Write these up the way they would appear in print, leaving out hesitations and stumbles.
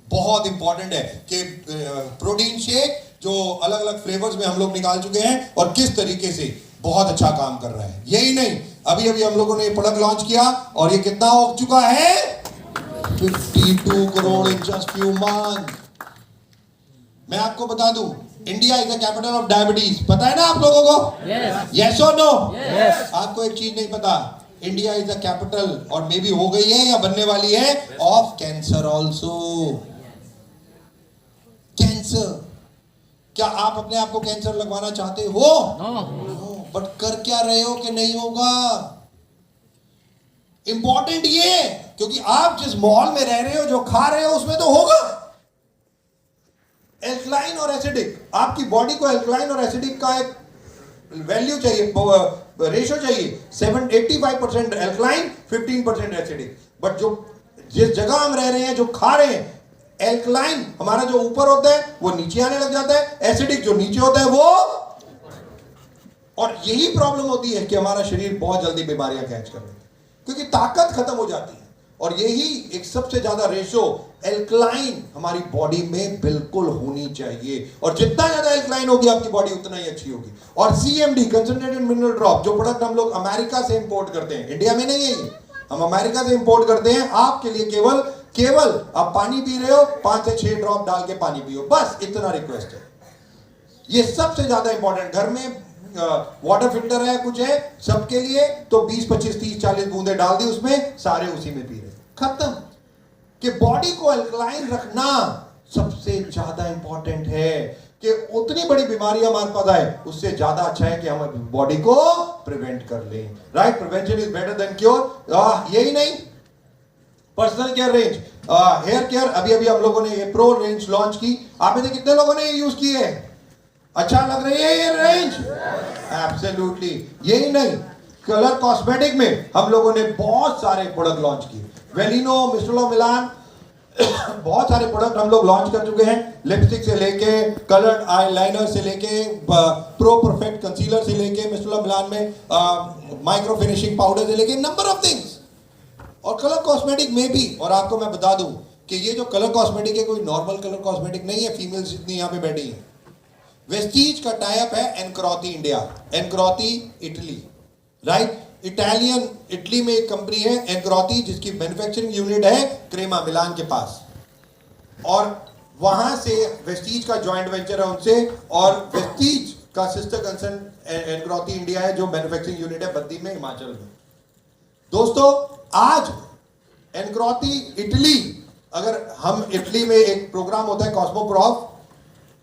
बहुत इंपॉर्टेंट है कि प्रोटीन शेक जो अलग अलग फ्लेवर्स में हम लोग निकाल चुके हैं और किस तरीके से बहुत अच्छा काम कर रहा है। यही नहीं, अभी अभी हम लोगों ने ये प्रोडक्ट लॉन्च किया और ये कितना हो चुका है, 52 करोड़ इन जस्ट फ्यू मंथ। मैं आपको बता दूं, India is the capital of diabetes, पता है ना आप लोगों को? यस और नो? आपको एक चीज नहीं पता, इंडिया इज द कैपिटल, और मे बी हो गई है या बनने वाली है, ऑफ कैंसर ऑल्सो। कैंसर, क्या आप अपने आप को कैंसर लगवाना चाहते हो? नो। बट कर क्या रहे हो कि नहीं होगा? इंपॉर्टेंट ये, क्योंकि आप जिस माहौल में रह रहे हो, जो खा रहे हो, उसमें तो होगा एल्कलाइन और एसिडिक। आपकी बॉडी को एल्कलाइन और एसिडिक का एक वैल्यू चाहिए, रेशो चाहिए, 85% एल्कलाइन, 15% एसिडिक। बट जो जिस जगह हम रह रहे हैं, जो खा रहे हैं, एल्कलाइन हमारा जो ऊपर होता है वो नीचे आने लग जाता है, एसिडिक जो नीचे होता है वो, और यही प्रॉब्लम होती है कि हमारा शरीर बहुत जल्दी बीमारियां कैच कर लेता है, क्योंकि ताकत खत्म हो जाती है। और यही एक सबसे ज्यादा रेशो एल्कलाइन हमारी बॉडी में बिल्कुल होनी चाहिए, और जितना ज्यादा एल्कलाइन होगी आपकी बॉडी उतना ही अच्छी होगी। और सीएमडी, कंसंट्रेटेड मिनरल ड्रॉप, जो प्रोडक्ट हम लोग अमेरिका से इंपोर्ट करते हैं, इंडिया में नहीं है ये, हम अमेरिका से इंपोर्ट करते हैं आपके लिए। केवल आप पानी पी रहे हो, 5 से 6 ड्रॉप डाल के पानी पियो, बस इतना रिक्वेस्ट है। ये सबसे ज्यादा इंपॉर्टेंट। घर में वाटर फिल्टर है, कुछ है सबके लिए, तो 20, 25, 30, 40 बूंदे डाल दी उसमें, सारे उसी में पी रहे, खत्म। कि बॉडी को अल्कलाइन रखना सबसे ज्यादा इंपॉर्टेंट है, कि उतनी बड़ी बीमारी हमारे पास आए, उससे ज्यादा अच्छा है कि हम बॉडी को प्रिवेंट कर लें। Right, prevention is better than cure. यही नहीं, personal care range, hair care, अभी अभी हम लोगों ने ये प्रो रेंज लॉन्च की। आप में से कितने लोगों ने ये यूज की है? अच्छा लग रही है ये रेंज? एब्सोल्युटली। यही नहीं, कलर कॉस्मेटिक में हम लोगों ने बहुत सारे प्रोडक्ट लॉन्च किए, वेलिनो, मिस्टर मिलान, बहुत सारे प्रोडक्ट हम लोग लॉन्च कर चुके हैं। लिपस्टिक से लेके, कलर्ड आईलाइनर से लेके, प्रो परफेक्ट कंसीलर से लेके, मिस्टर मिलान में माइक्रो फिनिशिंग पाउडर से लेके, नंबर ऑफ थिंग्स। और कलर कॉस्मेटिक में भी, और आपको मैं बता दूं कि ये जो कलर कॉस्मेटिक है कोई नॉर्मल कलर कॉस्मेटिक नहीं है। फीमेल्स जितनी यहाँ पे बैठी हैं, वेस्टीज का टाई अप है Ancorotti India, Ancorotti Italy, right. Italian, Italy में एक कंपनी है एनक्रॉती, जिसकी मैन्युफैक्चरिंग यूनिट है क्रेमा मिलान के पास, और वहां से वेस्टीज का जॉइंट वेंचर है उनसे, और वेस्टीज का सिस्टर कंसर्न एनक्रॉती इंडिया है, जो मैन्युफैक्चरिंग यूनिट है बद्दी में, हिमाचल में। दोस्तों, आज एनक्रॉती इटली, अगर हम इटली में एक प्रोग्राम होता है कॉस्मोप्रॉफ,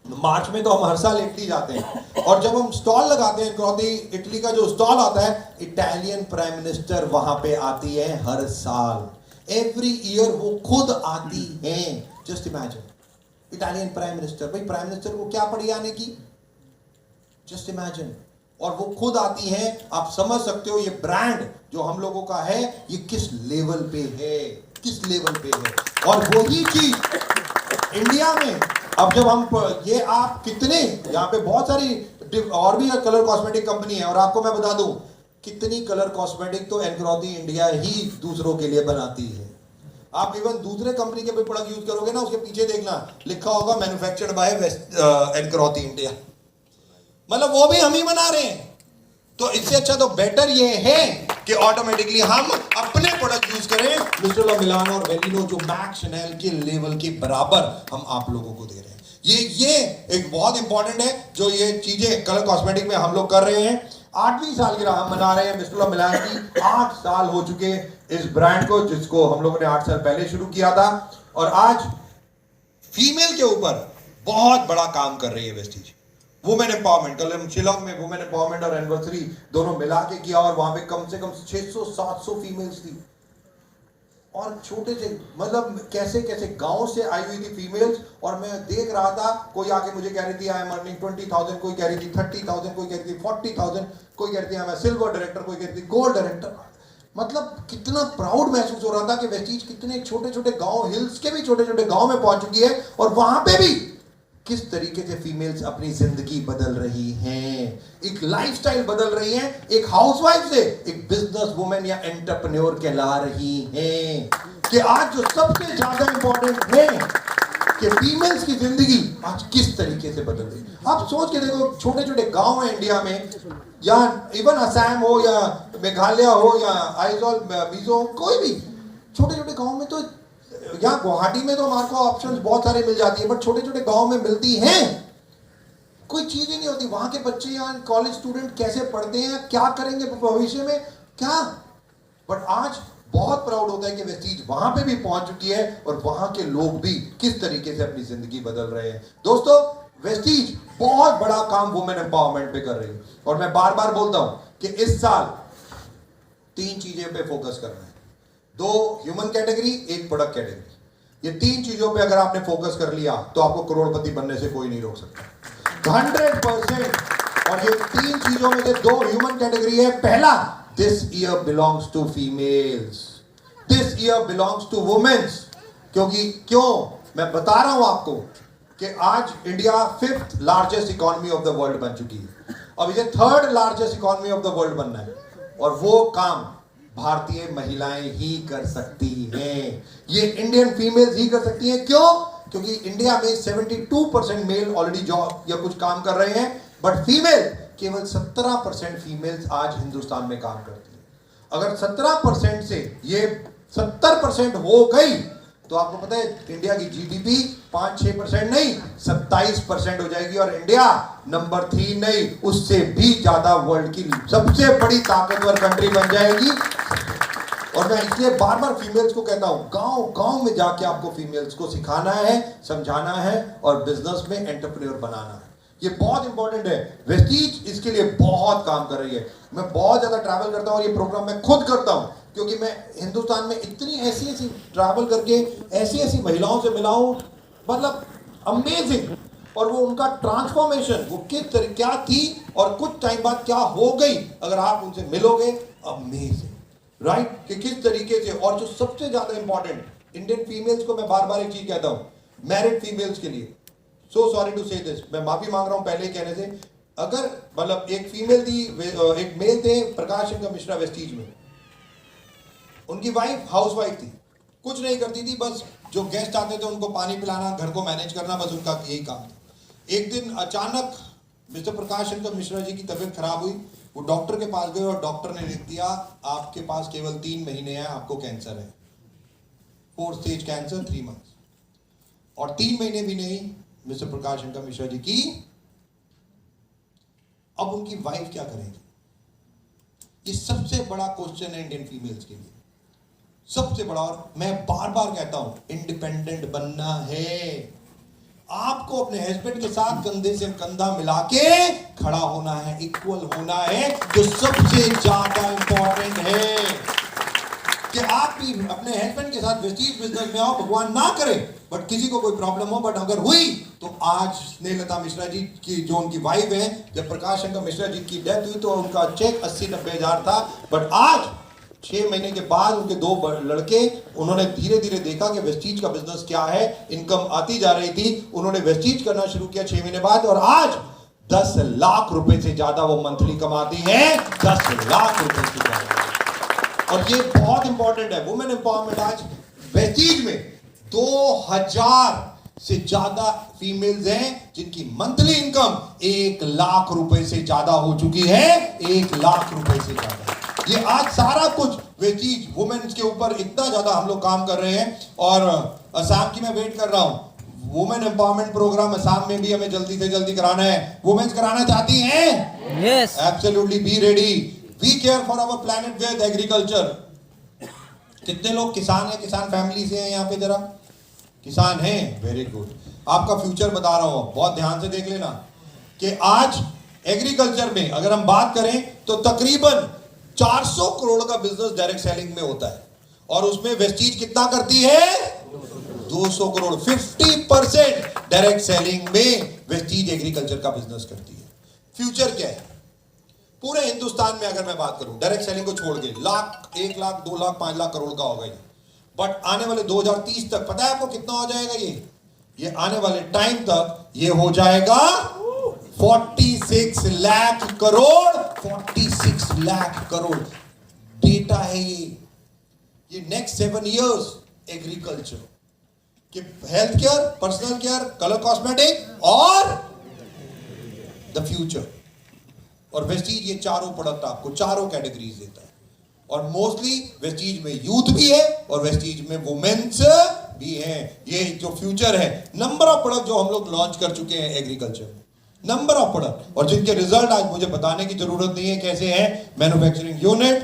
मार्च में, तो हम हर साल इटली जाते हैं, और जब हम स्टॉल लगाते हैं, एनक्रॉती इटली का जो स्टॉल आता है, इटालियन प्राइम मिनिस्टर वहां पे आती है हर साल, एवरी ईयर वो खुद आती है। Just imagine, Italian prime minister, भाई प्राइम मिनिस्टर को क्या पड़ी आने की, जस्ट इमेजिन, और वो खुद आती हैं। आप समझ सकते हो ये ब्रांड जो हम लोगों का है, ये किस लेवल पे है, किस लेवल पे है। और वही चीज इंडिया में, अब जब हम ये, आप कितने यहाँ पे बहुत सारी और भी कलर कॉस्मेटिक कंपनी है, और आपको मैं बता दूं कितनी कलर कॉस्मेटिक तो एनक्रॉती इंडिया ही दूसरों के लिए बनाती है। आप इवन दूसरे कंपनी के भी प्रोडक्ट यूज करोगे ना, उसके पीछे देखना लिखा होगा मैन्युफैक्चर्ड बाय एनक्रॉती इंडिया, मतलब वो भी हम ही बना रहे हैं। तो इससे अच्छा तो बेटर ये है कि ऑटोमेटिकली हम अपने प्रोडक्ट यूज करें, मिस्टर मिलान और वेलिनो, जो मैक्स शैनेल के लेवल के बराबर हम आप लोगों को दे रहे हैं। ये एक बहुत इंपॉर्टेंट है, जो ये चीजें कलर कॉस्मेटिक में हम लोग कर रहे हैं। 8वीं सालगिरह हम मना रहे हैं मिस्टर मिलान की। 8 साल हो चुके इस ब्रांड को, जिसको हम लोगों ने 8 साल पहले शुरू किया था, और आज फीमेल के ऊपर बहुत बड़ा काम कर रही है वेस्टीज। वुमेन एम्पावरमेंट, कल हम शिलोंग में वुमेन एम्पावरमेंट और एनिवर्सरी दोनों मिला के किया, और वहां पे कम से कम 600-700 फीमेल्स थी, और छोटे से, मतलब कैसे कैसे गांव से आई हुई थी फीमेल्स। और मैं देख रहा था, कोई आके मुझे कह रही थी आई एम अर्निंग 20,000, कोई कह रही थी 30,000, कोई कह रही थी 40,000, कोई कह रही थी आई एम सिल्वर डायरेक्टर, कोई कह रही थी गोल्ड डायरेक्टर। मतलब कितना प्राउड महसूस हो रहा था कि वेस्टीज कितने छोटे छोटे गांव, हिल्स के भी छोटे छोटे गांव में पहुंच चुकी है, और वहां पे भी किस तरीके से फीमेल्स अपनी जिंदगी बदल रही हैं, एक लाइफस्टाइल बदल रही हैं, एक हाउसवाइफ से एक बिजनेस वुमेन या एंटरप्रेन्योर कहला रही हैं। कि आज जो सबसे ज्यादा इंपॉर्टेंट है कि फीमेल्स की जिंदगी आज किस तरीके से बदल गई। आप सोच के देखो, छोटे छोटे गांव हैं इंडिया में, या इवन असम हो या मेघालय हो या आइजॉल मिजो, कोई भी छोटे छोटे गांव में, तो यहाँ गुवाहाटी में तो हमारे को ऑप्शंस बहुत सारे मिल जाती है, बट छोटे छोटे गांव में मिलती हैं, कोई चीज ही नहीं होती। वहां के बच्चे यहाँ कॉलेज स्टूडेंट कैसे पढ़ते हैं, क्या करेंगे भविष्य में, क्या। बट आज बहुत प्राउड होता है कि वेस्टीज वहां पे भी पहुंच चुकी है और वहां के लोग भी किस तरीके से अपनी जिंदगी बदल रहे हैं। दोस्तों, वेस्टीज बहुत बड़ा काम वुमेन एम्पावरमेंट पे कर रही है, और मैं बार बार बोलता हूं कि इस साल 3 चीजें पे फोकस करना है। 2 ह्यूमन कैटेगरी, 1 प्रोडक्ट कैटेगरी। ये 3 चीजों पे अगर आपने फोकस कर लिया तो आपको करोड़पति बनने से कोई नहीं रोक सकता, 100%। और ये 3 चीजों में से 2 ह्यूमन कैटेगरी है। पहला, this year belongs to females, this year belongs to women। क्यों मैं बता रहा हूं आपको कि आज India 5th largest economy of the world बन चुकी है, अब इसे 3rd largest economy of the world बनना है, और वो काम भारतीय महिलाएं ही कर सकती हैं, ये इंडियन फीमेल्स ही कर सकती हैं। क्यों? क्योंकि इंडिया में 72% मेल ऑलरेडी जॉब या कुछ काम कर रहे हैं, बट फीमेल केवल 17% फीमेल्स आज हिंदुस्तान में काम करती है। अगर 17% से ये 70% हो गई तो आपको पता है इंडिया की जीडीपी 5-6% नहीं 27% हो जाएगी, और इंडिया नंबर 3 नहीं, उससे भी ज्यादा वर्ल्ड की सबसे बड़ी ताकतवर कंट्री बन जाएगी। और मैं इसलिए बार बार फीमेल्स को कहता हूं, गांव गांव में जाके आपको फीमेल्स को सिखाना है, समझाना है, और बिजनेस में एंटरप्रेन्योर बनाना है। ये बहुत इंपॉर्टेंट है। वेस्टीज इसके लिए बहुत काम कर रही है। मैं बहुत ज्यादा ट्रैवल करता हूं, और ये प्रोग्राम मैं खुद करता हूं, क्योंकि मैं हिंदुस्तान में इतनी ऐसी ट्रैवल करके ऐसी महिलाओं से मिला हूं, मतलब अमेजिंग। और वो उनका ट्रांसफॉर्मेशन, वो किस तरह क्या थी और कुछ टाइम बाद क्या हो गई, अगर आप उनसे मिलोगे, अमेजिंग, राइट, कि किस तरीके से। और जो सबसे ज्यादा इंपॉर्टेंट, इंडियन फीमेल्स को मैं बार बार एक चीज कहता हूं, मैरिड फीमेल्स के लिए, सो सॉरी टू से दिस, मैं माफी मांग रहा हूं पहले कहने से, अगर मतलब एक फीमेल थी, एक मेल थे, प्रकाश शंकर मिश्रा वेस्टीज में, उनकी वाइफ हाउस वाइफ थी, कुछ नहीं करती थी, बस जो गेस्ट आते थे उनको पानी पिलाना, घर को मैनेज करना, बस उनका यही काम था। एक दिन अचानक मिस्टर प्रकाश शंकर मिश्रा जी की तबीयत खराब हुई, वो डॉक्टर के पास गए, और डॉक्टर ने लिख दिया आपके पास केवल 3 महीने हैं, आपको कैंसर है, 4th स्टेज कैंसर, 3 मंथ्स। और 3 महीने भी नहीं मिस्टर प्रकाश शंकर मिश्रा जी की, अब उनकी वाइफ क्या करेगी? ये सबसे बड़ा क्वेश्चन है इंडियन फीमेल्स के लिए, सबसे बड़ा। और मैं बार बार कहता हूं, इंडिपेंडेंट बनना है, आपको अपने हस्बैंड के साथ कंधे से कंधा मिला के खड़ा होना है, इक्वल होना है, जो सबसे ज्यादा इंपॉर्टेंट है। कि आप भी अपने हस्बैंड के साथ वेस्टीज बिजनेस में आओ, भगवान ना करे, बट किसी को कोई प्रॉब्लम हो, बट अगर हुई तो आज स्नेहलता मिश्रा जी की जो उनकी वाइफ है, जब प्रकाश शंकर मिश्रा जी की डेथ हुई तो उनका चेक 80-90 हजार था, बट आज 6 महीने के बाद उनके 2 लड़के, उन्होंने धीरे धीरे देखा कि वेस्टीज का बिजनेस क्या है, इनकम आती जा रही थी, उन्होंने वेस्टीज करना शुरू किया 6 महीने बाद, और आज 10 लाख रुपए से ज्यादा वो मंथली कमाती हैं, 10 लाख रुपए से ज्यादा। और ये बहुत इंपॉर्टेंट है, वुमेन एम्पावरमेंट। आज वेस्टीज में 2000 से ज्यादा फीमेल्स हैं जिनकी मंथली इनकम 1 लाख रुपए से ज्यादा हो चुकी है, 1 लाख रुपए से ज्यादा। ये आज सारा कुछ वेस्टीज वुमेन्स के ऊपर इतना ज्यादा हम लोग काम कर रहे हैं। और असम की मैं वेट कर रहा हूं, वुमेन एम्पावरमेंट प्रोग्राम असम में भी हमें जल्दी से जल्दी कराना है। वुमेन्स कराना चाहती हैं? Yes, absolutely, be ready. We care for our planet with agriculture. कितने लोग किसान हैं, किसान फैमिली से हैं यहाँ पे? जरा किसान हैं, वेरी गुड। आपका फ्यूचर बता रहा हूं, बहुत ध्यान से देख लेना कि आज एग्रीकल्चर में अगर हम बात करें तो तकरीबन 400 करोड़ का बिजनेस डायरेक्ट सेलिंग में होता है, और उसमें वेस्टीज कितना करती है? 200 करोड़। 50% डायरेक्ट सेलिंग में वेस्टीज एग्रीकल्चर का बिजनेस करती है। फ्यूचर क्या है पूरे हिंदुस्तान में? अगर मैं बात करूं डायरेक्ट सेलिंग को छोड़ के, लाख, 1 लाख, 2 लाख, 5 लाख करोड़ का होगा ये, बट आने वाले 2030 तक पता है आपको कितना हो जाएगा? ये आने वाले टाइम तक ये हो जाएगा 46 लाख करोड़। 46 लाख करोड़ डेटा है ये नेक्स्ट 7 इयर्स एग्रीकल्चर। कि health care, personal care, colour cosmetic और द फ्यूचर। और वेस्टीज ये चारों प्रोडक्ट आपको चारों कैटेगरीज देता है। और मोस्टली वेस्टीज में यूथ भी है और वेस्टीज में वुमेन्स भी है। ये जो फ्यूचर है, नंबर ऑफ प्रोडक्ट जो हम लोग लॉन्च कर चुके हैं एग्रीकल्चर में, नंबर ऑफ प्रोडक्ट, और जिनके रिजल्ट आज मुझे बताने की जरूरत नहीं है कैसे है। Manufacturing unit,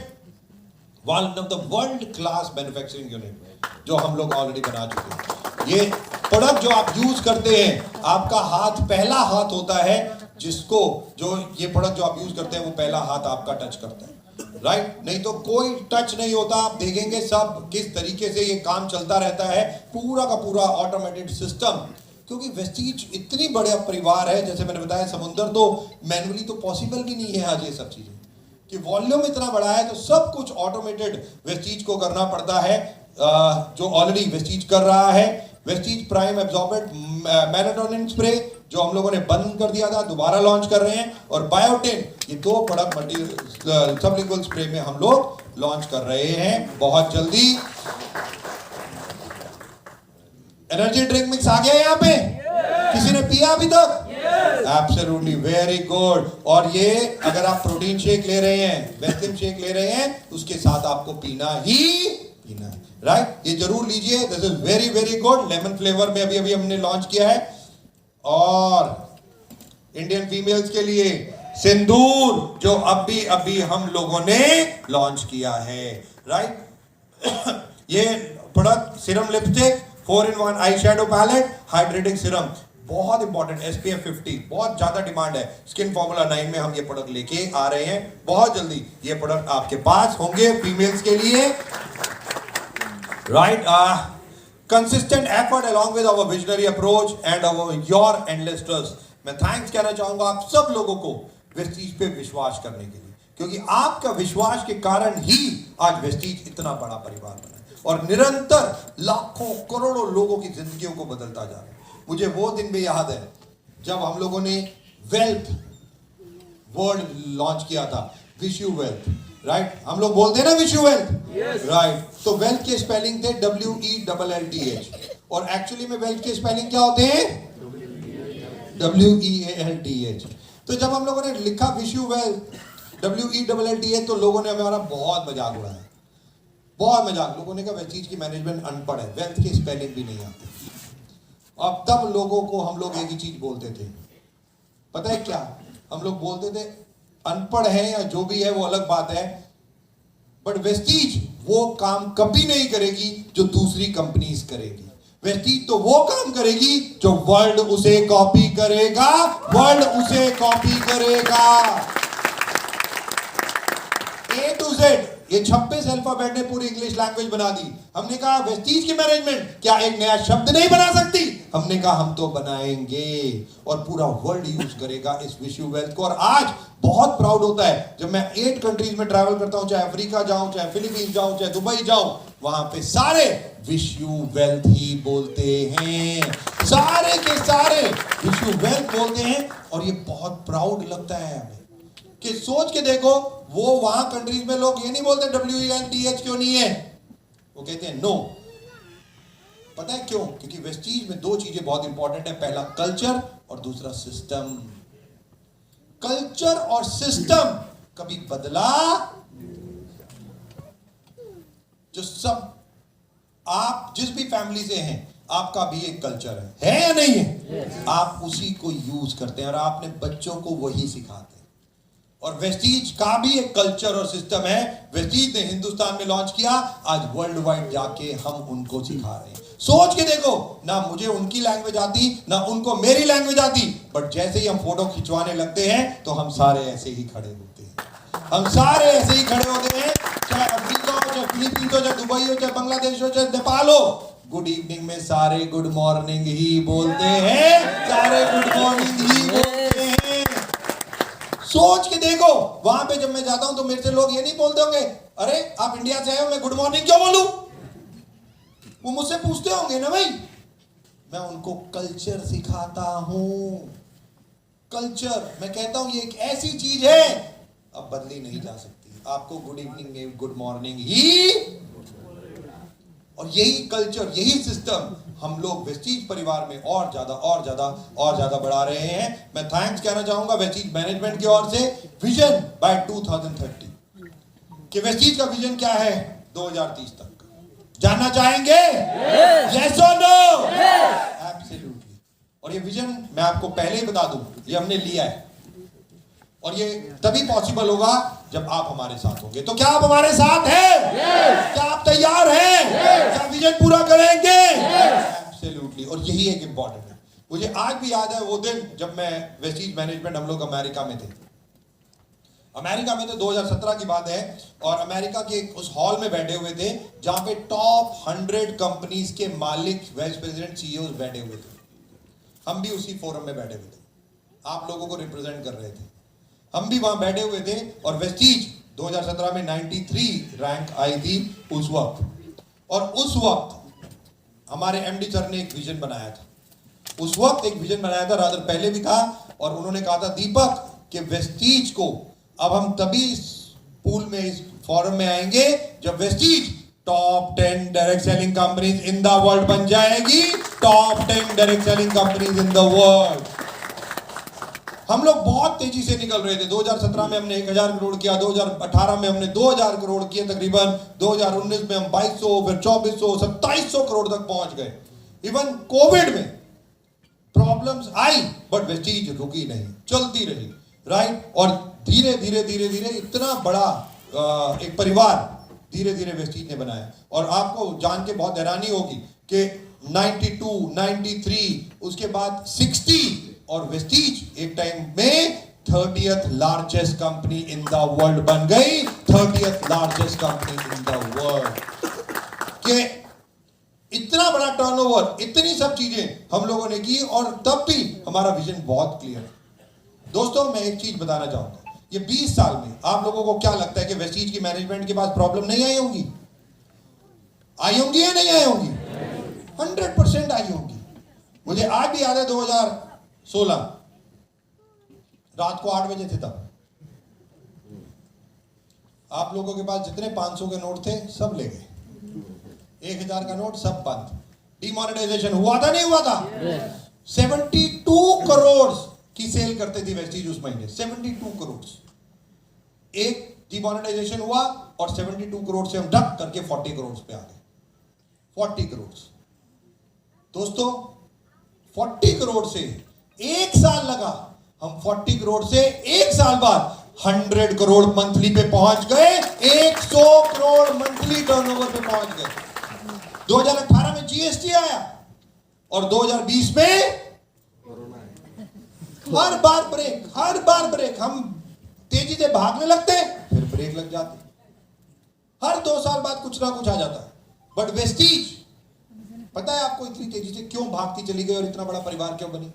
one of the world class manufacturing unit जो हम लोग ऑलरेडी बना चुके हैं। ये प्रोडक्ट जो आप यूज करते हैं, आपका हाथ पहला हाथ होता है जिसको, जो ये प्रोडक्ट जो आप यूज करते हैं वो पहला हाथ आपका टच करता है, राइट? नहीं तो कोई टच नहीं होता। आप देखेंगे सब किस तरीके से ये काम चलता रहता है, पूरा का पूरा ऑटोमेटेड सिस्टम। क्योंकि वेस्टीज इतनी बड़ा परिवार है, जैसे मैंने बताया, समुंदर तो मैनुअली तो पॉसिबल भी नहीं है आज ये सब चीजें, कि वॉल्यूम इतना बड़ा है तो सब कुछ ऑटोमेटेड वेस्टीज को करना पड़ता है, जो ऑलरेडी वेस्टीज कर रहा है। Vestige prime absorbent melatonin spray जो हम लोगों ने बंद कर दिया था, दोबारा लॉन्च कर रहे हैं। और बायोटिन, ये दो प्रोडक्ट मल्टी सबलिंगुअल स्प्रे में हम लोग लॉन्च कर रहे हैं बहुत जल्दी। एनर्जी ड्रिंक मिक्स आ गया यहाँ पे? किसी ने पिया अभी तक? Absolutely, very good. और ये अगर आप प्रोटीन शेक ले रहे हैं, वेस्लिन शेक ले रहे हैं, उसके साथ आपको पीना ही पीना है, राइट? ये जरूर लीजिए, this is very very good. Lemon flavour में अभी हमने लॉन्च किया है। और इंडियन फीमेल्स के लिए सिंदूर जो अभी हम लोगों ने लॉन्च किया है, राइट? ये product serum lipstick, 4-in-1 eye shadow palette, hydrating serum, बहुत इंपॉर्टेंट, SPF 50, बहुत ज्यादा डिमांड है। स्किन फॉर्मूला 9 में हम ये प्रोडक्ट लेके आ रहे हैं बहुत जल्दी। ये प्रोडक्ट आपके पास होंगे फीमेल्स के लिए, right? Consistent effort along with our visionary approach and your endless trust। मैं थैंक्स कहना चाहूंगा आप सब लोगों को वेस्टीज पे विश्वास करने के लिए, क्योंकि आपका विश्वास के कारण ही आज वेस्टीज इतना बड़ा परिवार बना है और निरंतर लाखों करोड़ों लोगों की जिंदगियों को बदलता जा रहा है। मुझे वो दिन भी याद है जब हम लोगों ने वेल्थ वर्ड लॉन्च किया था, विश यू वेल्थ, राइट? हम लोग बोलते हैं ना विश यू वेल्थ, राइट? तो वेल्थ के स्पेलिंग थे WELLTH, और एक्चुअली में वेल्थ के स्पेलिंग क्या होते हैं? WEALTH। तो जब हम लोगों ने लिखा विश यू वेल्थ WELLTH, तो लोगों ने हमारा बहुत मजाक उड़ाया, बहुत मजाक। लोगों ने कहा वेस्टीज की मैनेजमेंट अनपढ़ है, वेल्थ के स्पेलिंग भी नहीं आते। अब तब लोगों को हम लोग एक ही चीज बोलते थे, पता है क्या? हम लोग बोलते थे अनपढ़ है या जो भी है वो अलग बात है, बट वेस्टीज वो काम कभी नहीं करेगी जो दूसरी कंपनीज करेगी। वेस्टीज तो वो काम करेगी जो वर्ल्ड उसे कॉपी करेगा, वर्ल्ड उसे कॉपी करेगा। A to Z ये 26 अल्फाबेट ने पूरी इंग्लिश लैंग्वेज बना दी। हमने कहा वेस्टीज की मैनेजमेंट क्या एक नया शब्द नहीं बना सकती? हमने कहा हम तो बनाएंगे, और पूरा वर्ल्ड यूज करेगा इस विश यू वेल्थ को। और आज बहुत प्राउड होता है जब मैं 8 कंट्रीज में ट्रैवल करता हूं, चाहे अफ्रीका जाऊं, चाहे फिलीपींस जाऊं, चाहे दुबई जाऊं, वहां पे सारे विश यू वेल्थ ही बोलते हैं, सारे के सारे विश यू वेल्थ बोलते हैं। और ये बहुत प्राउड लगता है हमें कि सोच के देखो, वो वहां कंट्रीज में लोग ये नहीं बोलते WELTH क्यों नहीं है, वो कहते हैं नो। पता है क्यों? क्योंकि वेस्टीज में दो चीजें बहुत इंपॉर्टेंट है, पहला कल्चर और दूसरा सिस्टम। कल्चर और सिस्टम कभी बदला, जो सब आप जिस भी फैमिली से हैं, आपका भी एक कल्चर है या नहीं है? आप उसी को यूज करते हैं और आपने बच्चों को वही सिखाते हैं। और वेस्टीज का भी एक कल्चर और सिस्टम है। वेस्टीज ने हिंदुस्तान में लॉन्च किया, आज वर्ल्ड वाइड जाके हम उनको सिखा रहे हैं। सोच के देखो, ना मुझे उनकी लैंग्वेज आती, ना उनको मेरी लैंग्वेज आती, बट जैसे ही हम फोटो खिंचवाने लगते हैं तो हम सारे ऐसे ही खड़े होते हैं, हम सारे ऐसे ही खड़े होते हैं, चाहे अफ्रीका हो, चाहे फिलीपींस हो, चाहे दुबई हो, चाहे बांग्लादेश हो, चाहे नेपाल हो। गुड इवनिंग में सारे गुड मॉर्निंग ही बोलते हैं, सारे गुड मॉर्निंग ही बोलते हैं। सोच के देखो, वहां पे जब मैं जाता हूं तो मेरे से लोग ये नहीं बोलते होंगे, अरे आप इंडिया से आए हो, मैं गुड मॉर्निंग क्यों बोलूं? वो मुझसे पूछते होंगे ना भाई। मैं उनको कल्चर सिखाता हूं। कल्चर, मैं कहता हूं ये एक ऐसी चीज है अब बदली नहीं जा सकती। आपको गुड इवनिंग में गुड मॉर्निंग ही, और यही कल्चर, यही सिस्टम हम लोग वेस्टीज परिवार में और ज्यादा बढ़ा रहे हैं। मैं थैंक्स कहना चाहूंगा वेस्टीज मैनेजमेंट की ओर से। विजन बाय 2030 कि वेस्टीज का विजन क्या है 2030 तक, जानना चाहेंगे? यस और नो? एब्सोल्युटली। और ये विजन मैं आपको पहले ही बता दूं, ये हमने लिया है और ये तभी पॉसिबल होगा जब आप हमारे साथ होंगे। तो क्या आप हमारे साथ हैं? क्या आप तैयार हैं? क्या विजन पूरा करेंगे? एब्सोल्युटली। और यही एक इंपॉर्टेंट है। मुझे आज भी याद है वो दिन जब मैं वेस्टीज मैनेजमेंट, हम लोग अमेरिका में थे। अमेरिका में तो 2017 की बात है और अमेरिका के उस हॉल में बैठे हुए थे जहां पे टॉप 100 कंपनीज के मालिक, वाइस प्रेसिडेंट, सीईओ बैठे हुए थे। हम भी उसी फोरम में बैठे हुए थे, आप लोगों को रिप्रेजेंट कर रहे थे। हम भी वहां बैठे हुए थे और वेस्टीज 2017 में 93 रैंक आई थी उस वक्त। और उस वक्त हमारे एमडी सर ने एक विजन बनाया था। उस वक्त एक विजन बनाया था, रादर पहले भी था, और उन्होंने कहा था दीपक कि वेस्टीज को अब हम तभी इस पूल में, इस फोरम में आएंगे जब Vestige top 10 direct selling companies in the world बन जाएगी। Top 10 direct selling companies in the world. हम लोग बहुत तेजी से निकल रहे थे। 2017 में हमने 1000 करोड़ किया, 2018 में हमने 2000 करोड़ किए तकरीबन, 2019 में हम 2200, फिर 2400, 2700 करोड़ तक पहुंच गए। इवन कोविड में प्रॉब्लम्स आई बट वेस्टीज रुकी नहीं, चलती रही, राइट। और धीरे धीरे इतना बड़ा एक परिवार धीरे धीरे वेस्टीज ने बनाया। और आपको जान के बहुत हैरानी होगी कि 92, 93, उसके बाद 60 और वेस्टीज एक टाइम में 30th largest company in the world बन गई। 30th largest company in the world. के इतना बड़ा टर्नओवर, इतनी सब चीजें हम लोगों ने की और तब भी हमारा विजन बहुत क्लियर है। दोस्तों मैं एक चीज बताना चाहूंगा, ये 20 साल में आप लोगों को क्या लगता है कि वेस्टीज की मैनेजमेंट के पास प्रॉब्लम नहीं आई होंगी? आई होंगी या नहीं आई होंगी? 100% आई होंगी। मुझे आज भी याद है 2016 रात को 8 बजे थे, तब आप लोगों के पास जितने 500 के नोट थे सब ले गए, 1000 का नोट सब बंद। डिमोनेटाइजेशन हुआ था नहीं हुआ था? 72 करोड़ की सेल करते थी वेस्टीज उस महीने, 72 करोड़। एक डिमोनेटाइजेशन हुआ और 72 करोड़ से हम ढक करके 40 करोड़ पे आ गए। 40 करोड़ दोस्तों, 40 करोड़ से एक साल लगा, हम 40 करोड़ से एक साल बाद 100 करोड़ मंथली पे पहुंच गए, 100 करोड़ मंथली टर्नओवर पे पहुंच गए। 2018 में जीएसटी आया और 2020 में हर बार ब्रेक। हम तेजी से भागने लगते फिर ब्रेक लग जाते, हर 2 साल बाद कुछ ना कुछ आ जाता है। बट वेस्टीज, पता है आपको इतनी तेजी से क्यों भागती चली गई और इतना बड़ा परिवार क्यों बनी?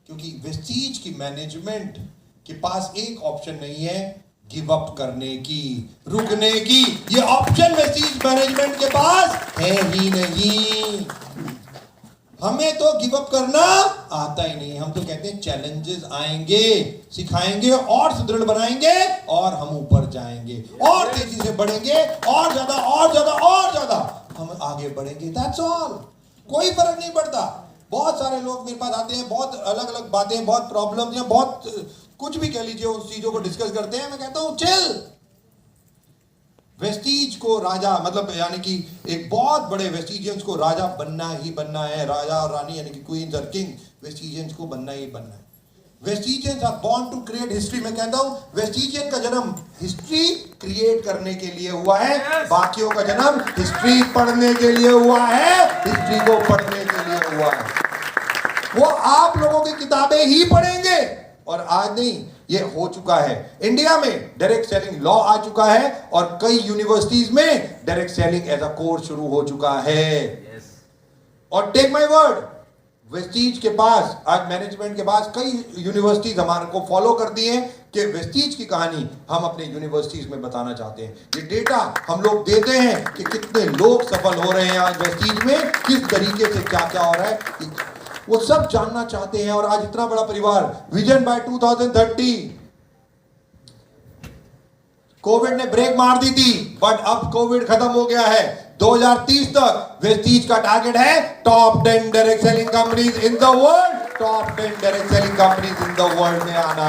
क्योंकि वेस्टीज की मैनेजमेंट के पास एक ऑप्शन नहीं है गिव अप करने की, रुकने की। ये ऑप्शन वेस्टीज मैनेजमेंट के पास है ही नहीं। हमें तो गिव अप करना आता ही नहीं। हम तो कहते हैं चैलेंजेस आएंगे, सिखाएंगे और सुदृढ़ बनाएंगे और हम ऊपर जाएंगे और तेजी से बढ़ेंगे और ज्यादा हम आगे बढ़ेंगे। That's all. कोई फर्क नहीं पड़ता। बहुत सारे लोग मेरे पास आते हैं, बहुत अलग अलग बातें, बहुत प्रॉब्लम या बहुत कुछ भी कह लीजिए, उस चीजों को डिस्कस करते हैं। मैं कहता हूं चिल। वेस्टीज को राजा, मतलब यानी कि एक बहुत बड़े वेस्टीजियंस को राजा बनना ही बनना है। राजा और रानी यानी कि क्वींस और किंग, वेस्टीजियंस को बनना ही बनना है। Vestigians are born to create history. मैं कहता हूं वेस्टीजियन का जन्म हिस्ट्री क्रिएट करने के लिए हुआ है, बाकियों का जन्म हिस्ट्री पढ़ने के लिए हुआ है, हिस्ट्री को पढ़ने के लिए हुआ है। वो आप लोगों की किताबें ही पढ़ेंगे। और आज नहीं, ये हो चुका है। इंडिया में डायरेक्ट सेलिंग लॉ आ चुका है और कई यूनिवर्सिटीज में direct selling as a course शुरू हो चुका है। और टेक माय वर्ड, वेस्टीज के पास आज मैनेजमेंट के पास कई यूनिवर्सिटीज हमारे को फॉलो करती हैं कि वेस्टीज की कहानी हम अपने यूनिवर्सिटीज में बताना चाहते हैं। ये डेटा हम लोग देते हैं कि कितने लोग सफल हो रहे हैं आज वेस्टीज में, किस तरीके से क्या क्या हो रहा है, वो सब जानना चाहते हैं। और आज इतना बड़ा परिवार, विजन बाय 2030। कोविड ने ब्रेक मार दी थी बट अब कोविड खत्म हो गया है। 2030 तक वेस्टीज का टारगेट है top 10 direct selling companies in the world, top 10 direct selling companies in the world में आना।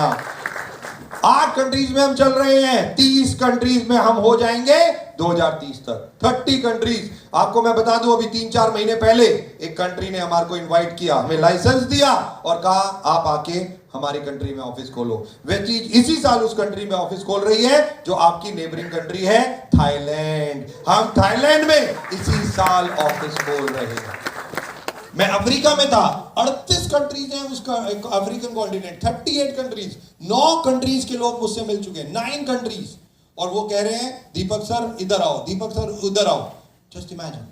8 कंट्रीज में हम चल रहे हैं, 30 कंट्रीज में हम हो जाएंगे 2030 तक, 30 कंट्रीज। आपको मैं बता दूं, अभी 3-4 महीने पहले एक कंट्री ने हमारे को इनवाइट किया, हमें लाइसेंस दिया और कहा आप आके हमारी कंट्री में ऑफिस खोलो। वेस्टीज इसी साल उस कंट्री में ऑफिस खोल रही है जो आपकी नेबरिंग कंट्री है थाईलैंड। हम थाईलैंड में इसी साल ऑफिस खोल रहे हैं। मैं अफ्रीका में था, 38 कंट्रीज हैं उसका अफ्रीकन कॉन्टिनेंट, 38 कंट्रीज, 9 कंट्रीज के लोग मुझसे मिल चुके हैं, 9 कंट्रीज, और वो कह रहे हैं दीपक सर इधर आओ, दीपक सर उधर आओ। Just imagine,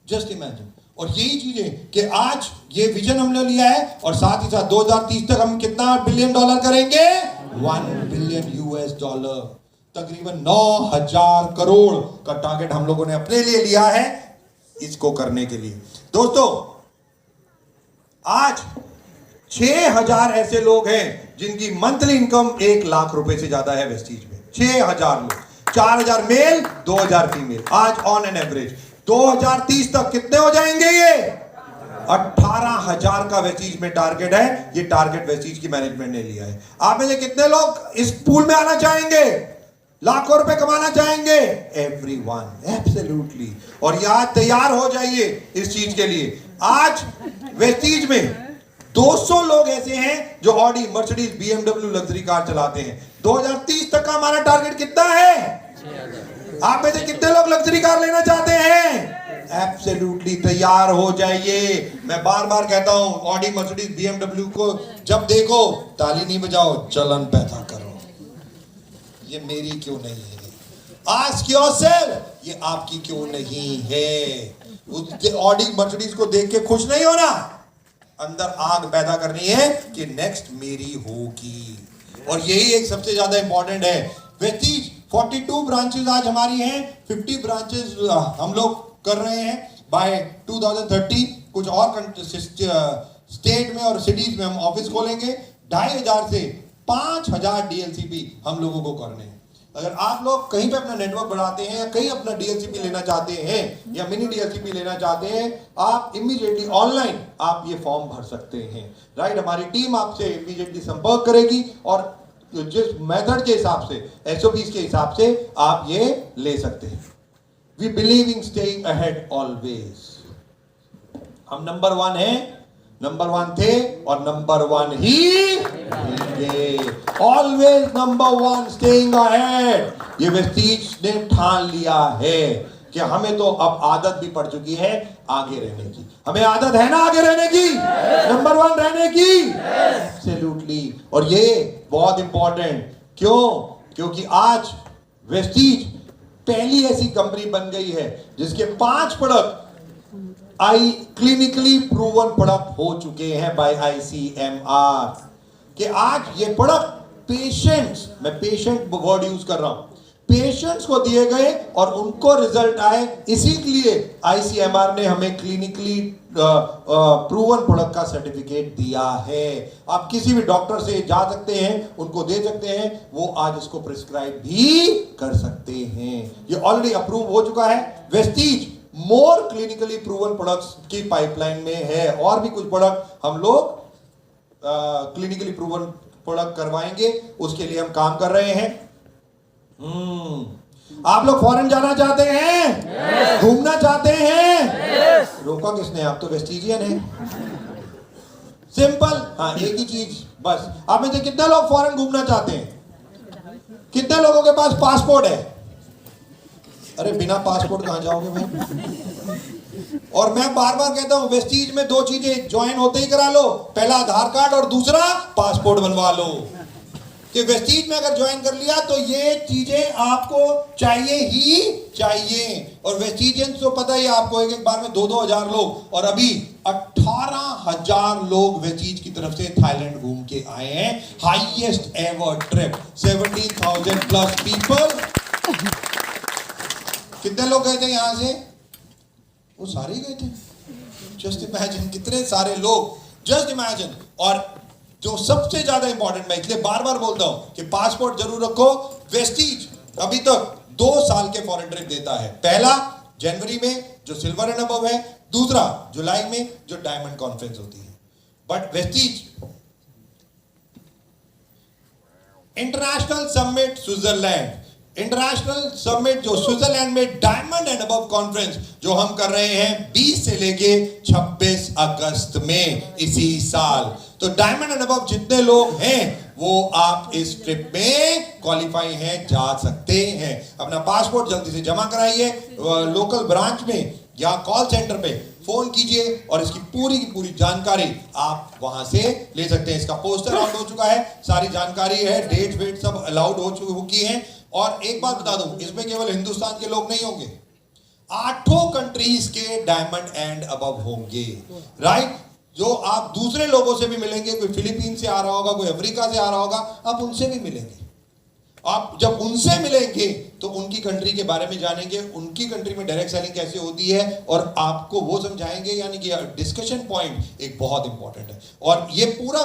just imagine. और यही चीजें कि आज ये विजन हमने लिया है और साथ ही साथ 2030 तक हम कितना बिलियन डॉलर करेंगे, 1 बिलियन यूएस डॉलर, तकरीबन 9,000 करोड़ का टारगेट हम लोगों ने अपने लिए लिया है इसको करने के लिए। दोस्तों, आज 6,000 ऐसे लोग हैं जिनकी मंथली इनकम 1 लाख रुपए से ज्यादा है वेस्टीज में। 6,000 लोग, 4,000 मेल, 2,000 फीमेल, आज ऑन एन एवरेज। 2030 तक कितने हो जाएंगे ये? 18,000 का वेस्टीज में टारगेट है। ये टारगेट वेस्टीज की मैनेजमेंट ने लिया है। आप में से कितने लोग इस पूल में आना चाहेंगे, लाखों रुपए कमाना चाहेंगे? Everyone, absolutely. और यहां तैयार हो जाइए इस चीज के लिए। आज वेस्टीज में 200 लोग ऐसे हैं जो Audi, Mercedes, BMW luxury car चलाते हैं। 2030 तक का हमारा टारगेट कितना है? आप में से कितने लोग लग्जरी कार लेना चाहते हैं? एब्सोल्युटली तैयार हो जाइए। मैं बार बार कहता हूं, ऑडी, मर्सिडीज, बीएमडब्ल्यू को जब देखो ताली नहीं बजाओ, चलन पैदा करो। ये मेरी क्यों नहीं है? आस्क योरसेल्फ, ये आपकी क्यों नहीं है? ऑडी, मर्सिडीज को देख के खुश नहीं होना, अंदर आग पैदा करनी है कि नेक्स्ट मेरी होगी। और यही एक सबसे ज्यादा इंपॉर्टेंट है। वेस्टीज 42 ब्रांचेस आज हमारी हैं, 50 ब्रांचेस हम लोग कर रहे हैं बाय 2030। कुछ और स्टेट में और सिटीज में हम ऑफिस खोलेंगे। 2,500 से 5,000 डीएलसीपी हम लोगों को करने हैं। अगर आप लोग कहीं पे अपना नेटवर्क बढ़ाते हैं या कहीं अपना डीएलसीपी लेना चाहते हैं या मिनी डीएलसीपी लेना चाहते हैं, आप इमीडिएटली ऑनलाइन आप ये फॉर्म भर सकते हैं। राइट, हमारी टीम आपसे इमीडिएटली संपर्क करेगी और जिस मेथड के हिसाब से, एसओपीज के हिसाब से आप ये ले सकते हैं। We believe in staying ahead always. हम नंबर 1 हैं, नंबर 1 थे और नंबर 1 ही रहेंगे। Always number 1, staying ahead. ये वेस्टीज ने ठान लिया है कि हमें तो अब आदत भी पड़ चुकी है आगे रहने की। हमें आदत है ना आगे रहने की, नंबर 1 रहने की। एब्सोल्युटली। और ये बहुत इंपॉर्टेंट क्यों? क्योंकि आज वेस्टीज पहली ऐसी कंपनी बन गई है जिसके 5 प्रोडक्ट क्लिनिकली प्रूवन प्रोडक्ट हो चुके हैं बाय ICMR। कि आज ये प्रोडक्ट पेशेंट्स, मैं पेशेंट वर्ड यूज कर रहा हूं, पेशेंट्स को दिए गए और उनको रिजल्ट आए, इसीलिए ICMR ने हमें क्लिनिकली प्रूवन प्रोडक्ट का सर्टिफिकेट दिया है। आप किसी भी डॉक्टर से जा सकते हैं, उनको दे सकते हैं, वो आज इसको प्रिस्क्राइब भी कर सकते हैं। ये ऑलरेडी अप्रूव हो चुका है। वेस्टीज मोर क्लिनिकली प्रूवन प्रोडक्ट्स की पाइपलाइन में है और भी कुछ प्रोडक्ट हम लोग क्लिनिकली प्रूवन प्रोडक्ट करवाएंगे, उसके लिए हम काम कर रहे हैं। आप लोग फॉरेन जाना चाहते हैं? घूमना चाहते हैं? रोका किसने? आप तो वेस्टीजियन हैं। सिंपल, हाँ, एक ही चीज बस। आप में से कितने लोग फॉरेन घूमना चाहते हैं? कितने लोगों के पास पासपोर्ट है? अरे बिना पासपोर्ट कहां जाओगे भाई? और मैं बार बार कहता हूं, वेस्टीज में 2 चीजें ज्वाइन होते ही करा लो। पहला आधार कार्ड और दूसरा पासपोर्ट बनवा लो। कि वेस्टीज में अगर ज्वाइन कर लिया तो ये चीजें आपको चाहिए ही चाहिए। और वेस्टीजियंस तो पता ही आपको, एक बार में 2-2 हजार लोग, और अभी 18,000 लोग वेस्टीज की तरफ से थाईलैंड घूम के आए हैं। Highest ever trip, 17,000 plus people. कितने लोग गए थे यहां से? वो सारे गए थे। जस्ट इमेजिन, कितने सारे लोग, जस्ट इमेजिन। और जो सबसे ज्यादा इंपॉर्टेंट, मैं इसलिए बार बार बोलता हूं कि पासपोर्ट जरूर रखो। वेस्टीज अभी तक 2 साल के फॉरेन ट्रिप देता है। पहला जनवरी में जो सिल्वर एंड अबव है, दूसरा जुलाई में जो डायमंड कॉन्फ्रेंस होती है। But Vestige international summit Switzerland, international summit जो स्विट्जरलैंड में डायमंड एंड अबव कॉन्फ्रेंस जो हम कर रहे हैं 20 से लेके 26 अगस्त में इसी साल। तो डायमंड एंड अबव जितने लोग हैं वो आप इस ट्रिप में क्वालिफाई हैं, जा सकते हैं। अपना पासपोर्ट जल्दी से जमा कराइए, लोकल ब्रांच में या कॉल सेंटर पे फोन कीजिए और इसकी पूरी की पूरी जानकारी आप वहां से ले सकते हैं। इसका पोस्टर आउट हो चुका है, सारी जानकारी है, डेट वेट सब अलाउड हो चुकी है। और एक बात बता दूं, इसमें केवल हिंदुस्तान के लोग नहीं होंगे, 8 कंट्रीज के डायमंड एंड अबव होंगे, राइट। जो आप दूसरे लोगों से भी मिलेंगे, कोई फिलीपीन से आ रहा होगा, कोई अफ्रीका से आ रहा होगा, आप उनसे भी मिलेंगे। आप जब उनसे मिलेंगे तो उनकी कंट्री के बारे में जानेंगे, उनकी कंट्री में डायरेक्ट सेलिंग कैसे होती है और आपको वो समझाएंगे। यानी कि डिस्कशन पॉइंट एक बहुत इंपॉर्टेंट है। और ये पूरा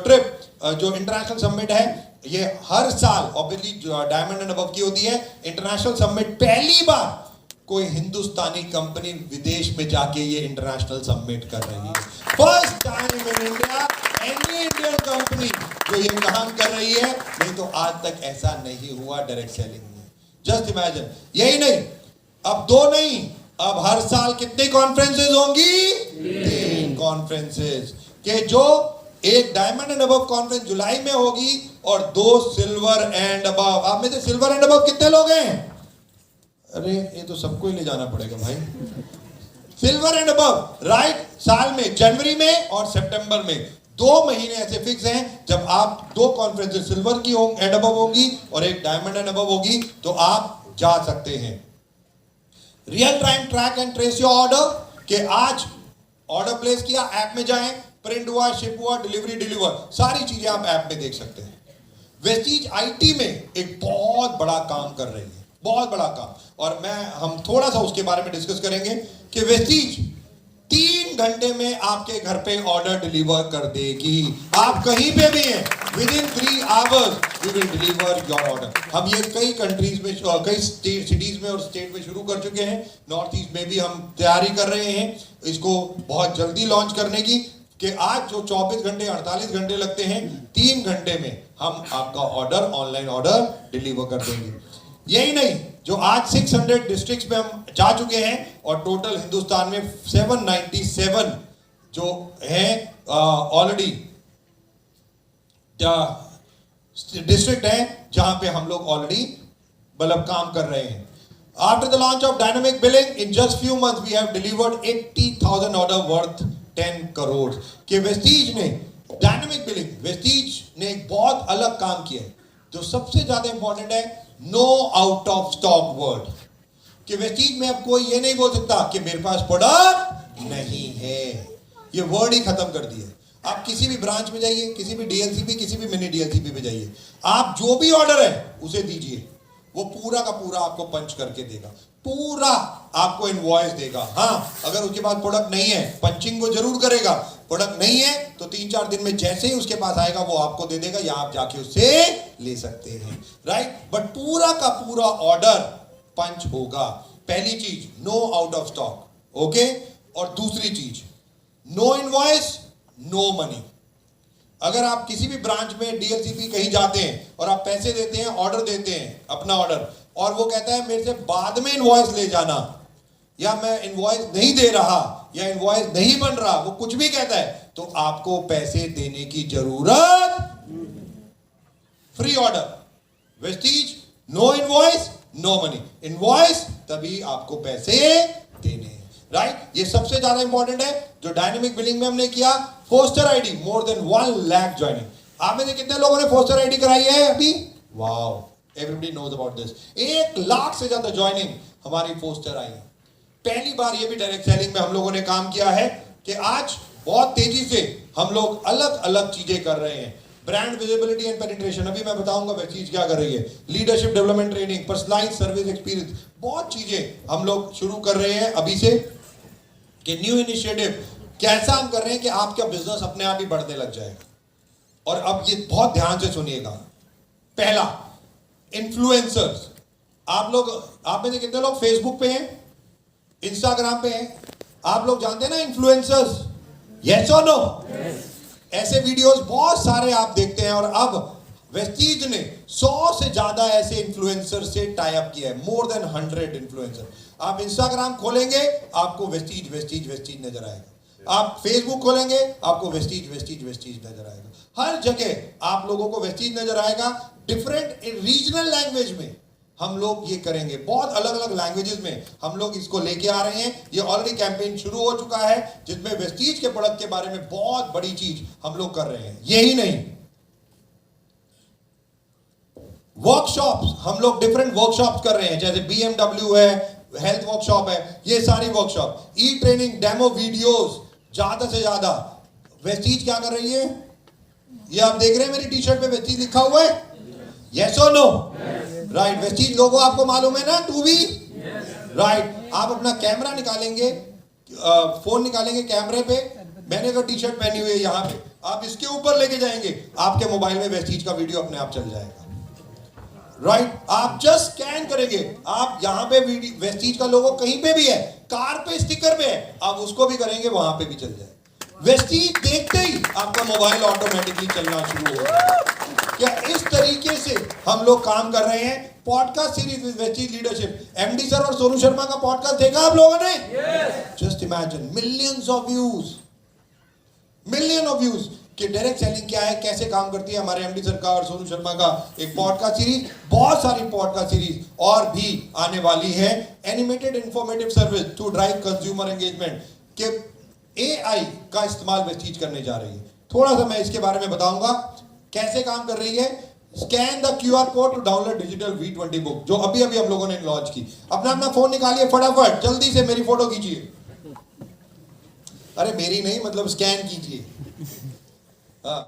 ट्रिप जो इंटरनेशनल समिट है ये हर साल ऑब्वियसली डायमंड एंड अबव की होती है। इंटरनेशनल समिट पहली बार कोई हिंदुस्तानी कंपनी विदेश में जाके ये इंटरनेशनल समिट कर रही है। First time in India any Indian company जो ये काम कर रही है, नहीं तो आज तक ऐसा नहीं हुआ डायरेक्ट सेलिंग में। Just imagine. यही नहीं, अब 2 नहीं, अब हर साल कितनी कॉन्फ्रेंसेज होंगी? 3 कॉन्फ्रेंसेज के जो एक डायमंड एंड अबव कॉन्फ्रेंस जुलाई में होगी और 2 सिल्वर एंड अबव। आप में से सिल्वर एंड अबव कितने लोग हैं? अरे ये तो सबको ही ले जाना पड़ेगा भाई। Silver and above, right. साल में जनवरी में और सितंबर में 2 महीने ऐसे फिक्स हैं जब आप 2 कॉन्फ्रेंसेस सिल्वर की एंड अबव होंगी और एक डायमंड एंड अबव होगी, तो आप जा सकते हैं। Real time track and trace your order के आज ऑर्डर प्लेस किया, ऐप में जाएं, प्रिंट हुआ, शिप हुआ, डिलीवरी डिलीवर, सारी चीजें आप ऐप में देख सकते हैं। वेस्टीज आईटी में एक बहुत बड़ा काम कर रही है, बहुत बड़ा काम। और हम थोड़ा सा उसके बारे में डिस्कस करेंगे कि वेस्टीज 3 घंटे में आपके घर पे ऑर्डर डिलीवर कर देगी। आप कहीं पे भी हैं, within 3 hours we will deliver your order. हम ये कई कंट्रीज में, कई सिटीज में और स्टेट में शुरू कर चुके हैं। नॉर्थ ईस्ट में भी हम तैयारी कर रहे हैं इसको बहुत जल्दी लॉन्च करने की, कि आज जो 24 घंटे 48 घंटे लगते हैं, 3 घंटे में हम आपका ऑर्डर, ऑनलाइन ऑर्डर डिलीवर कर देंगे। यही नहीं, जो आज 600 डिस्ट्रिक्ट्स में हम जा चुके हैं और टोटल हिंदुस्तान में 797 जो हैं ऑलरेडी डिस्ट्रिक्ट हैं जहां पे हम लोग ऑलरेडी मतलब काम कर रहे हैं। After the launch of dynamic billing in just few months we have delivered 80,000 order worth 10 crore के वेस्टीज ने। डायनामिक बिलिंग, वेस्टीज ने एक बहुत अलग काम किया है जो सबसे ज्यादा इंपॉर्टेंट है, no out of stock word. कि वेस्टीज में अब कोई ये नहीं बोल सकता कि मेरे पास प्रोडक्ट नहीं है, ये वर्ड ही खत्म कर दिया। आप किसी भी ब्रांच में जाइए, किसी भी डीएलसीपी, किसी भी मिनी डीएलसीपी पे जाइए, आप जो भी ऑर्डर है उसे दीजिए, वो पूरा का पूरा आपको पंच करके देगा, पूरा आपको इनवॉइस देगा। हाँ, अगर उसके पास प्रोडक्ट नहीं है, पंचिंग वो जरूर करेगा, प्रोडक्ट नहीं है तो 3-4 दिन में जैसे ही उसके पास आएगा वो आपको दे देगा, या आप जाके उससे ले सकते हैं, राइट। बट पूरा का पूरा ऑर्डर पंच होगा। पहली चीज, no out of stock, okay. और दूसरी चीज, नो इनवॉइस, नो मनी। अगर आप किसी भी ब्रांच में डीएलसीपी कहीं जाते हैं और आप पैसे देते हैं, ऑर्डर देते हैं अपना ऑर्डर, और वो कहता है मेरे से बाद में इनवॉइस ले जाना, या मैं इनवॉइस नहीं दे रहा, या इनवॉइस नहीं बन रहा, वो कुछ भी कहता है, तो आपको पैसे देने की जरूरत। Free order, Vestige, no invoice, no money. Invoice तभी आपको पैसे देने हैं, राइट। ये सबसे ज्यादा इंपॉर्टेंट है जो डायनेमिक बिलिंग में हमने किया। Foster ID, more than 1 lakh joining. आप में से कितने लोगों ने फोस्टर आईडी कराई है अभी? Wow, everybody knows about this. 1 lakh से ज्यादा ज्वाइनिंग हमारी फोस्टर आई है। पहली बार ये भी डायरेक्ट सेलिंग में हम लोगों ने काम किया है कि आज बहुत तेजी से हम लोग अलग अलग चीजें कर रहे हैं। ब्रांड विजिबिलिटी एंड पेनिट्रेशन, अभी मैं बताऊंगा वह चीज क्या कर रही है। Leadership development training, personalised service experience, बहुत चीजें हम लोग शुरू कर रहे हैं अभी से। कि न्यू इनिशिएटिव कैसा हम कर रहे हैं कि आपका बिजनेस अपने आप ही बढ़ने लग जाएगा। और अब ये बहुत ध्यान से सुनिएगा। पहला, इन्फ्लुएंसर्स। आप में से कितने लोग फेसबुक पे हैं? इंस्टाग्राम पे आप लोग जानते हैं ना इन्फ्लुएंसर्स, यस और नो? ऐसे वीडियोस बहुत सारे आप देखते हैं, और अब वेस्टीज ने 100 से ज्यादा ऐसे इन्फ्लुएंसर से टाई अप किया है, मोर देन 100 इन्फ्लुएंसर। आप इंस्टाग्राम खोलेंगे आपको वेस्टीज वेस्टीज वेस्टीज नजर आएगा, आप फेसबुक खोलेंगे आपको वेस्टीज वेस्टीज वेस्टीज नजर आएगा, हर जगह आप लोगों को वेस्टीज नजर आएगा। डिफरेंट रीजनल लैंग्वेज में हम लोग ये करेंगे, बहुत अलग अलग लैंग्वेजेस में हम लोग इसको लेके आ रहे हैं। ये ऑलरेडी कैंपेन शुरू हो चुका है जिसमें वेस्टीज के प्रोडक्ट के बारे में बहुत बड़ी चीज हम लोग कर रहे हैं। यही नहीं, वर्कशॉप्स हम लोग डिफरेंट वर्कशॉप्स कर रहे हैं, जैसे BMW है, हेल्थ वर्कशॉप है, ये सारी वर्कशॉप, ई ट्रेनिंग, डेमो वीडियोस, ज्यादा से ज्यादा। वेस्टीज क्या कर रही है? ये आप देख रहे हैं मेरी टी शर्ट पे वेस्टीज लिखा हुआ है, यस और नो? राइट। वेस्टीज लोगो आपको मालूम है ना, 2V? राइट। आप अपना कैमरा निकालेंगे, फोन निकालेंगे, कैमरे पे मैंने अगर टी शर्ट पहनी हुई है यहाँ पे, आप इसके ऊपर लेके जाएंगे, आपके मोबाइल में वेस्टीज का वीडियो अपने आप चल जाएगा। राइट। आप जस्ट स्कैन करेंगे, आप यहाँ पे वेस्टीज का लोगो कहीं पे भी है, कार पे, स्टिकर पे है, आप उसको भी करेंगे, वहां पे भी चल जाए। वेस्टीज देखते ही आपका मोबाइल ऑटोमेटिकली चलना शुरू हो जाएगा। क्या इस तरीके से हम लोग काम कर रहे हैं। Podcast series with Vestige leadership, MD sir और सोनू शर्मा का पॉडकास्ट देखा आप लोगों ने? Just imagine, millions of views, million of views. कि डायरेक्ट सेलिंग क्या है, कैसे काम करती है, हमारे MD सर का और सोनू शर्मा का एक पॉडकास्ट सीरीज, बहुत सारी पॉडकास्ट सीरीज और भी आने वाली है। Animated informative service to drive consumer engagement के AI का इस्तेमाल वेस्टीज करने जा रही है। थोड़ा सा मैं इसके बारे में बताऊंगा कैसे काम कर रही है। Scan the QR code to download digital V20 book, जो अभी अभी हम लोगों ने लॉन्च की। अपना अपना फोन निकालिए, फटाफट जल्दी से मेरी फोटो खींचिए। अरे मेरी नहीं, मतलब स्कैन कीजिए। हाँ।